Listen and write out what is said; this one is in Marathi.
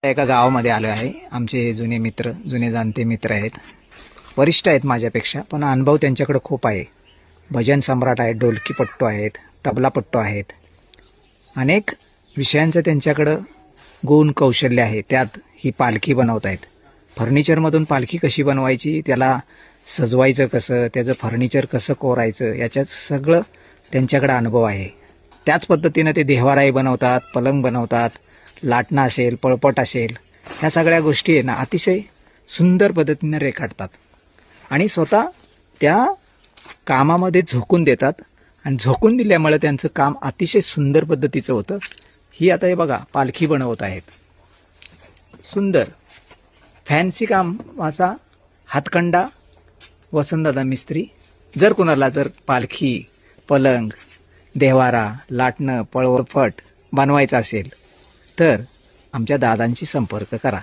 एका गावामध्ये आलो आहे. आमचे जुने मित्र, जुने जाणते मित्र आहेत. वरिष्ठ आहेत माझ्यापेक्षा, पण अनुभव त्यांच्याकडे खूप आहे. भजन सम्राट आहेत, ढोलकीपट्टू आहेत, तबलापट्टू आहेत. अनेक विषयांचं त्यांच्याकडं गुण कौशल्य आहे. त्यात ही पालखी बनवत आहेत. फर्निचरमधून पालखी कशी बनवायची, त्याला सजवायचं कसं, त्याचं फर्निचर कसं कोरायचं, याच्यात सगळं त्यांच्याकडे अनुभव आहे. त्याच पद्धतीनं ते देव्हाराही बनवतात, पलंग बनवतात, लाटणं असेल, पळपट असेल, ह्या सगळ्या गोष्टी आहे ना अतिशय सुंदर पद्धतीने रेखाटतात आणि स्वतः त्या कामामध्ये झोकून देतात आणि झोकून दिल्यामुळे त्यांचं काम अतिशय सुंदर पद्धतीचं होतं. ही आता हे बघा पालखी बनवत आहेत. सुंदर फॅन्सी कामाचा हातखंडा वसंतदादा मिस्त्री. जर कोणाला जर पालखी, पलंग, देव्हारा, लाटणं, पळपट बनवायचं असेल तर आमच्या दादांशी संपर्क करा.